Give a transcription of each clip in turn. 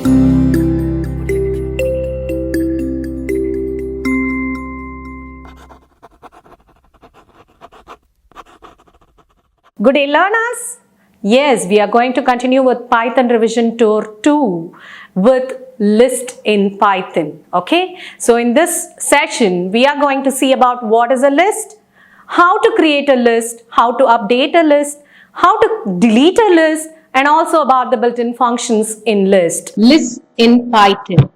Good day, learners. Yes, we are going to continue with Python Revision Tour 2 with list in Python. Okay, so in this session, we are going to see about what is a list, how to create a list, how to update a list, how to delete a list, and also about the built-in functions in list. List in Python.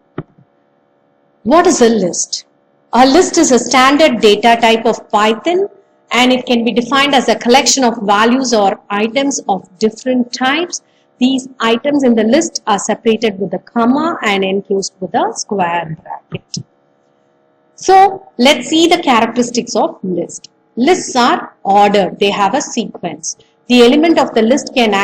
What is a list? A list is a standard data type of Python, and it can be defined as a collection of values or items of different types. These items in the list are separated with a comma and enclosed with a square bracket. So let's see the characteristics of list. Lists are ordered. They have a sequence. The element of the list can be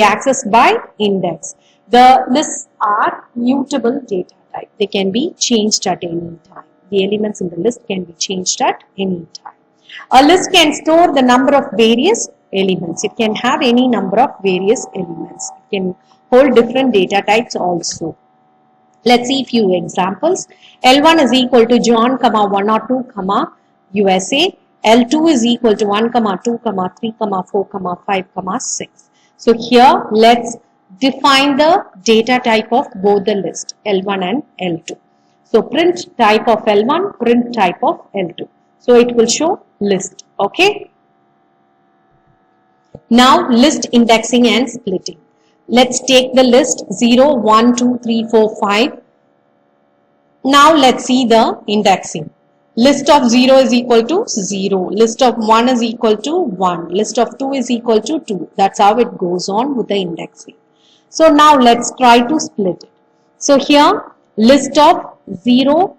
accessed by index. The lists are mutable data type. They can be changed at any time. The elements in the list can be changed at any time. A list can store the number of various elements. It can have any number of various elements. It can hold different data types also. Let's see few examples. L1 is equal to John, 102, USA. L2 is equal to 1, 2, 3, 4, 5, 6. So here let's define the data type of both the list L1 and L2. So print type of L1, print type of L2. So it will show list. Okay. Now list indexing and splitting. Let's take the list 0, 1, 2, 3, 4, 5. Now let's see the indexing. List of 0 is equal to 0. List of 1 is equal to 1. List of 2 is equal to 2. That's how it goes on with the indexing. So now let's try to split it. So here list of 0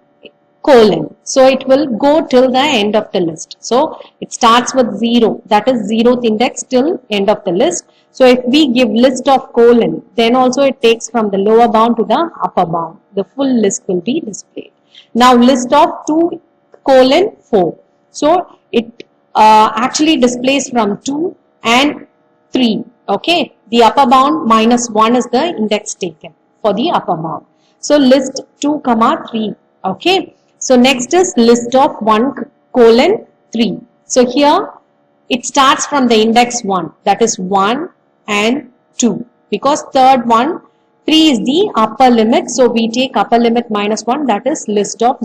colon. So it will go till the end of the list. So it starts with 0. That is 0th index till end of the list. So if we give list of colon, then also it takes from the lower bound to the upper bound. The full list will be displayed. Now list of 2 colon 4. So it actually displays from 2 and 3. Okay. The upper bound minus 1 is the index taken for the upper bound. So list 2, 3. Okay. So next is list of 1 colon 3. So here it starts from the index 1, that is 1 and 2, because third one 3 is the upper limit. So we take upper limit minus 1, that is list of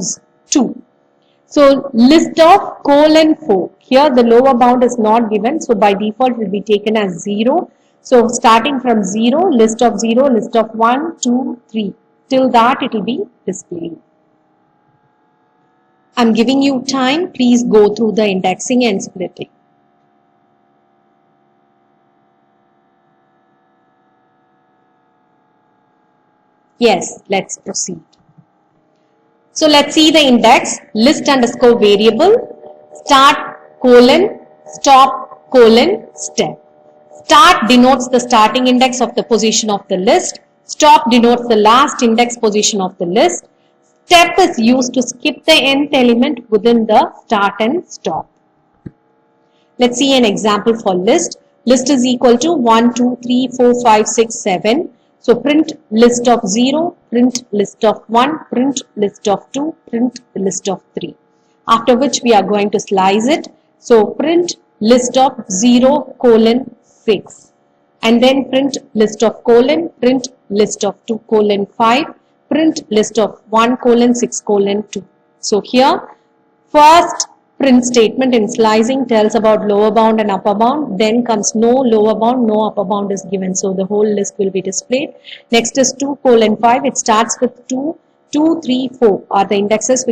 2. So list of colon 4, here the lower bound is not given, so by default it will be taken as 0. So starting from 0, list of 0, list of 1, 2, 3, till that it will be displayed. I'm giving you time, please go through the indexing and splitting. Yes, let's proceed. So let's see the index, list underscore variable, start colon, stop colon, step. Start denotes the starting index of the position of the list. Stop denotes the last index position of the list. Step is used to skip the nth element within the start and stop. Let's see an example for list. List is equal to 1, 2, 3, 4, 5, 6, 7. So print list of 0, print list of 1, print list of 2, print list of 3. After which we are going to slice it. So print list of 0 colon 6. And then print list of colon, print list of 2 colon 5. Print list of 1 colon 6 colon 2. So here first print statement in slicing tells about lower bound and upper bound. Then comes no lower bound, no upper bound is given. So the whole list will be displayed. Next is 2 colon 5. It starts with 2, 2, 3, 4 are the indices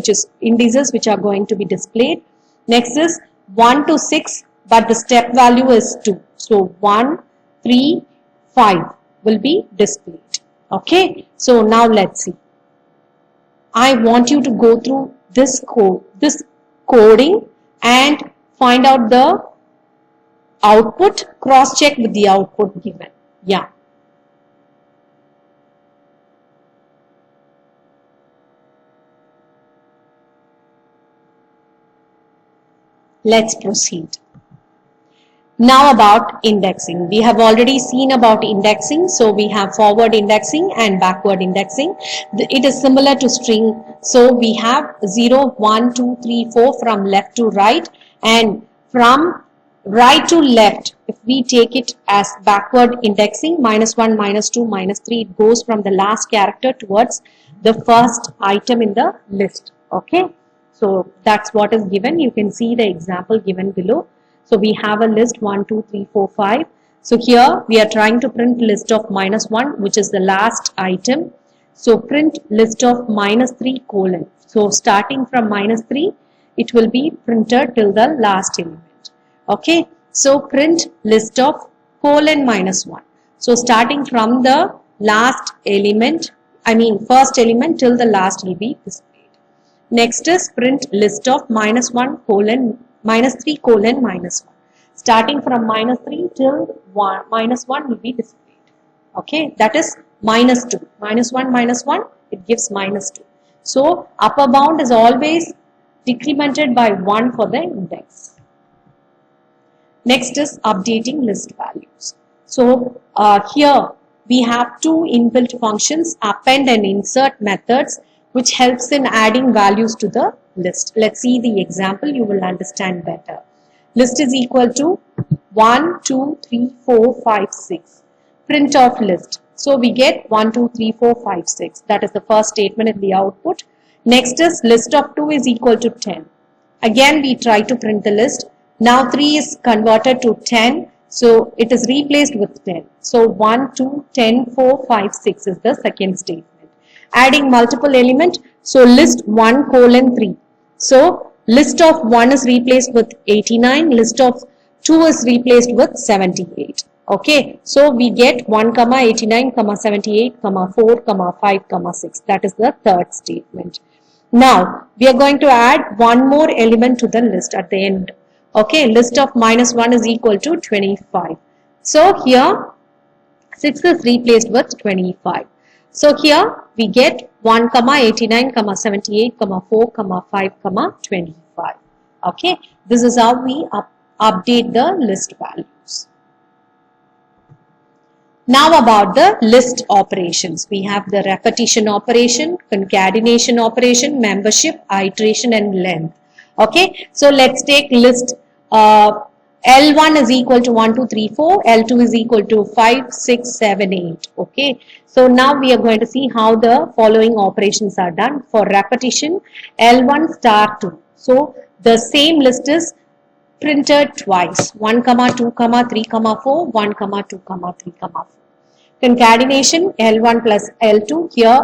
which are going to be displayed. Next is 1 to 6, but the step value is 2. So 1, 3, 5 will be displayed. Okay, so now let's see. I want you to go through this coding and find out the output, cross check with the output given. Yeah. Let's proceed. Now about indexing. We have already seen about indexing. So we have forward indexing and backward indexing. It is similar to string. So we have 0, 1, 2, 3, 4 from left to right, and from right to left, if we take it as backward indexing, -1, -2, -3, it goes from the last character towards the first item in the list. Okay, so that's what is given. You can see the example given below. So we have a list 1, 2, 3, 4, 5. So here we are trying to print list of -1, which is the last item. So print list of -3 colon. So starting from -3, it will be printed till the last element. Okay. So print list of colon -1. So starting from the last element, first element till the last will be displayed. Next is print list of -1 colon -3 colon -1. Starting from -3 till -1 will be displayed. Okay, that is -2. -1 -1, it gives -2. So upper bound is always decremented by 1 for the index. Next is updating list values. So here we have two inbuilt functions, append and insert methods, which helps in adding values to the list. Let's see the example, you will understand better. List is equal to 1, 2, 3, 4, 5, 6. Print of list. So we get 1, 2, 3, 4, 5, 6. That is the first statement in the output. Next is list of 2 is equal to 10. Again we try to print the list. Now 3 is converted to 10. So it is replaced with 10. So 1, 2, 10, 4, 5, 6 is the second statement. Adding multiple element. So list 1 colon 3. So list of 1 is replaced with 89. List of 2 is replaced with 78. Okay. So we get 1, 89, 78, 4, 5, 6. That is the third statement. Now we are going to add one more element to the list at the end. Okay, list of -1 is equal to 25. So here 6 is replaced with 25. So here we get 1, 89, 78, 4, 5, 25. Okay, this is how we update the list values. Now about the list operations. We have the repetition operation, concatenation operation, membership, iteration and length. Okay, so let's take list. L1 is equal to 1, 2, 3, 4. L2 is equal to 5, 6, 7, 8. Okay, so now we are going to see how the following operations are done. For repetition, L1 star 2. So the same list is printed twice. 1, 2, 3, 4. 1, 2, 3, 4. Concatenation, L1 plus L2. Here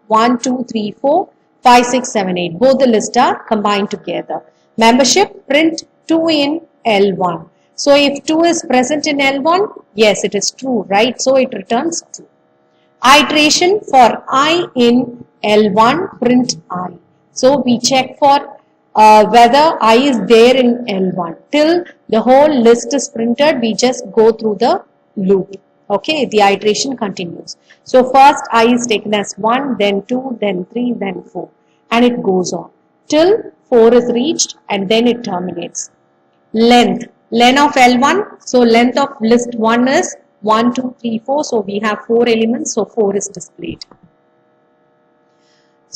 1, 2, 3, 4, 5, 6, 7, 8. Both the lists are combined together. Membership, print 2 in L1. So if 2 is present in L1, yes, it is true, right? So it returns 2. Iteration, for I in L1, print I. So we check for whether I is there in L1. Till the whole list is printed, we just go through the loop. Okay, the iteration continues. So first I is taken as 1, then 2, then 3, then 4. And it goes on till 4 is reached and then it terminates. Length of L1. So length of list 1 is 1, 2, 3, 4. So we have 4 elements. So 4 is displayed.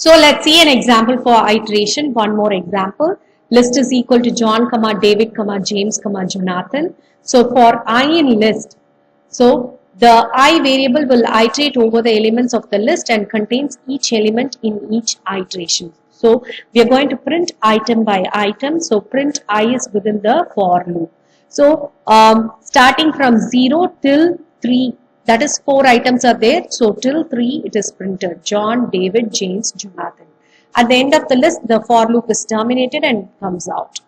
So let's see an example for iteration. One more example. List is equal to John, David, James, Jonathan. So for I in list, so the I variable will iterate over the elements of the list and contains each element in each iteration. So we are going to print item by item. So print I is within the for loop. So starting from 0 till 3, that is 4 items are there. So till 3 it is printed. John, David, James, Jonathan. At the end of the list, the for loop is terminated and comes out.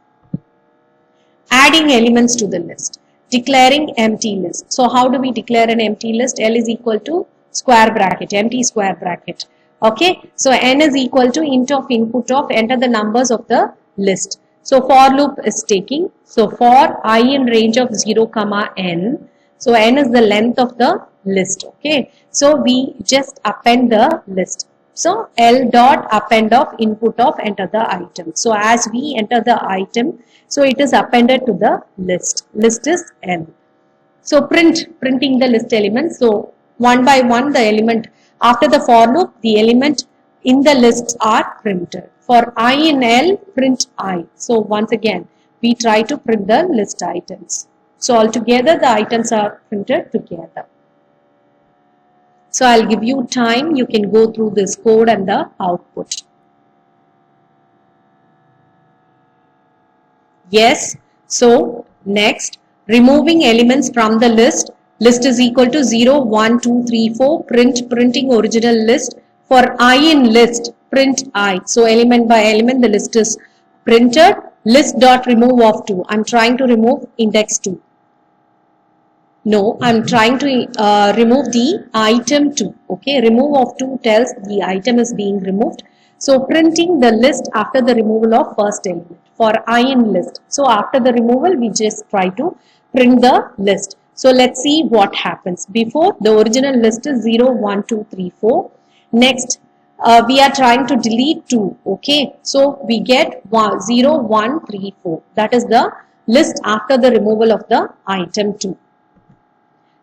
Adding elements to the list. Declaring empty list. So how do we declare an empty list? L is equal to square bracket, empty square bracket. Okay, so n is equal to int of input of enter the numbers of the list. So for loop is taking. So for I in range of 0, n. So n is the length of the list. Okay, so we just append the list. So L dot append of input of enter the item. So as we enter the item, so it is appended to the list. List is L. So printing the list element. So one by one the element after the for loop, the element in the list are printed. For I in L, print I. So once again, we try to print the list items. So altogether the items are printed together. So I'll give you time, you can go through this code and the output. Yes, so next, removing elements from the list. List is equal to 0, 1, 2, 3, 4. Printing original list. For I in list, print I. So element by element, the list is printed. List dot remove of 2. I'm trying to remove index 2. No, I'm trying to remove the item 2. Okay, remove of 2 tells the item is being removed. So printing the list after the removal of first element for I in list. So after the removal, we just try to print the list. So let's see what happens. Before, the original list is 0, 1, 2, 3, 4. Next, we are trying to delete 2. Okay, so we get 0, 1, 3, 4. That is the list after the removal of the item 2.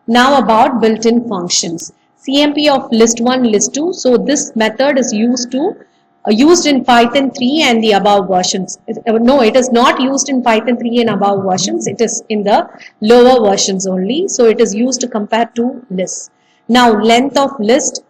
Now about built-in functions. CMP of list 1, list 2. So this method is used in Python 3 and the above versions. No, it is not used in Python 3 and above versions. It is in the lower versions only. So it is used to compare two lists. Now length of list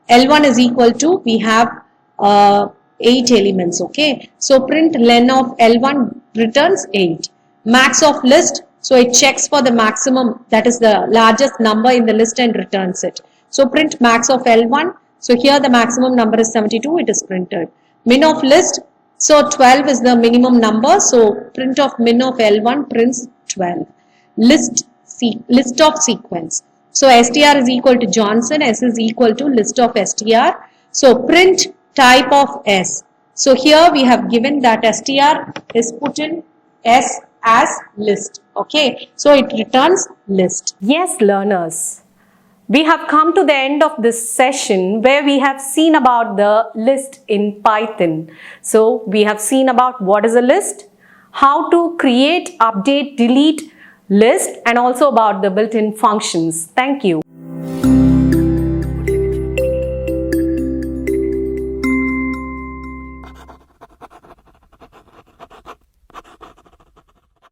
L1 is equal to, we have 8 elements. Okay. So print len of L1 returns 8. Max of list. So it checks for the maximum, that is the largest number in the list and returns it. So print max of L1. So here the maximum number is 72, it is printed. Min of list. So 12 is the minimum number. So print of min of L1 prints 12. List of sequence. So str is equal to Johnson, S is equal to list of str. So print type of S. So here we have given that str is put in S as list. Okay, so it returns list. Yes, learners. We have come to the end of this session where we have seen about the list in Python. So we have seen about what is a list, how to create, update, delete list, and also about the built-in functions. Thank you.